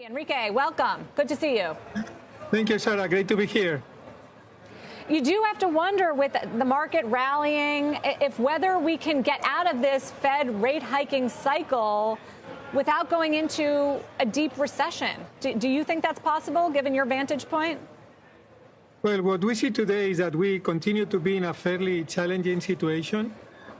Enrique, welcome. Good to see you. Thank you, Sarah. Great to be here. You do have to wonder, with the market rallying, if whether we can get out of this Fed rate hiking cycle without going into a deep recession. Do you think that's possible, given your vantage point? Well, what we see today is that we continue to be in a fairly challenging situation,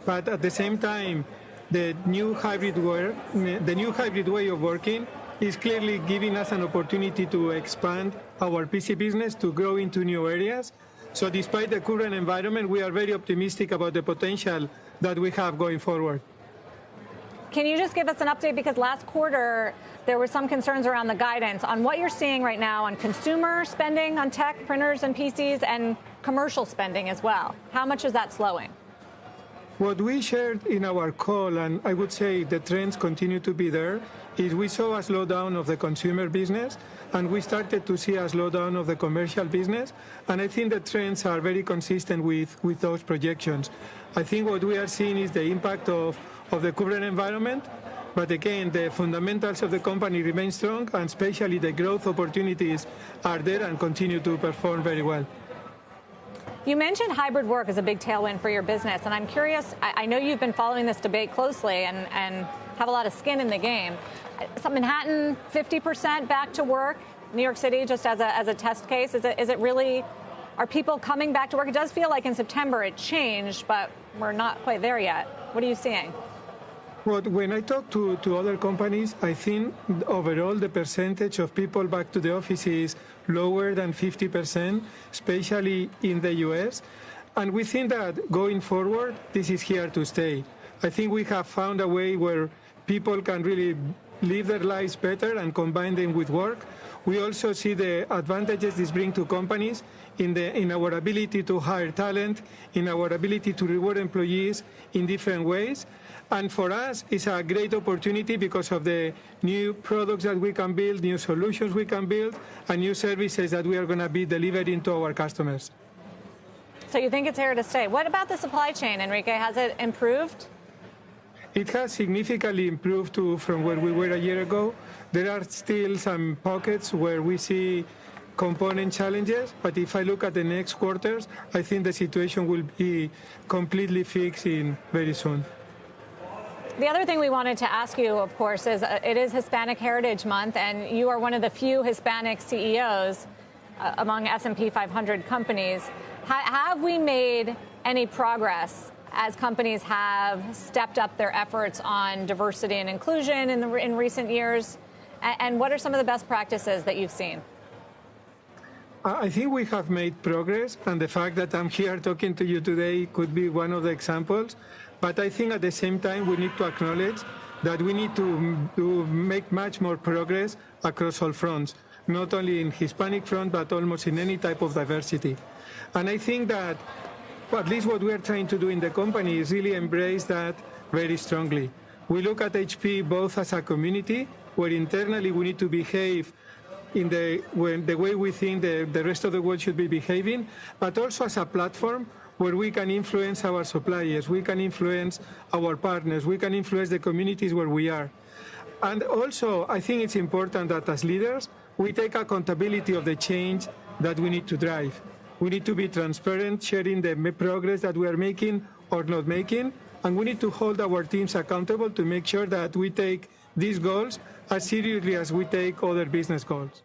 but at the same time, the new hybrid way of working is clearly giving us an opportunity to expand our PC business, to grow into new areas. So despite the current environment, we are very optimistic about the potential that we have going forward. Can you just give us an update? Because last quarter, there were some concerns around the guidance on what you're seeing right now on consumer spending on tech, printers and PCs, and commercial spending as well. How much is that slowing? What we shared in our call, and I would say the trends continue to be there, is we saw a slowdown of the consumer business, and we started to see a slowdown of the commercial business. And I think the trends are very consistent with those projections. I think what we are seeing is the impact of the current environment. But again, the fundamentals of the company remain strong, and especially the growth opportunities are there and continue to perform very well. You mentioned hybrid work as a big tailwind for your business, and I'm curious, I know you've been following this debate closely and have a lot of skin in the game. So Manhattan, 50% back to work, New York City, just as a test case. Is it really, are people coming back to work? It does feel like in September it changed, but we're not quite there yet. What are you seeing? Well, when I talk to other companies, I think overall the percentage of people back to the office is lower than 50%, especially in the US. And we think that going forward, this is here to stay. I think we have found a way where people can really live their lives better and combine them with work. We also see the advantages this brings to companies in our ability to hire talent, in our ability to reward employees in different ways. And for us, it's a great opportunity because of the new products that we can build, new solutions we can build, and new services that we are going to be delivering to our customers. So you think it's here to stay. What about the supply chain, Enrique? Has it improved? It has significantly improved from where we were a year ago. There are still some pockets where we see component challenges, but if I look at the next quarters, I think the situation will be completely fixed very soon. The other thing we wanted to ask you, of course, is it is Hispanic Heritage Month, and you are one of the few Hispanic CEOs among S&P 500 companies. Have we made any progress as companies have stepped up their efforts on diversity and inclusion in recent years? And what are some of the best practices that you've seen? I think we have made progress, and the fact that I'm here talking to you today could be one of the examples. But I think at the same time, we need to acknowledge that we need to make much more progress across all fronts, not only in Hispanic front, but almost in any type of diversity. And I think that at least what we are trying to do in the company is really embrace that very strongly. We look at HP both as a community, where internally we need to behave in the way we think the rest of the world should be behaving, but also as a platform where we can influence our suppliers, we can influence our partners, we can influence the communities where we are. And also, I think it's important that as leaders, we take accountability of the change that we need to drive. We need to be transparent, sharing the progress that we are making or not making, and we need to hold our teams accountable to make sure that we take these goals as seriously as we take other business goals.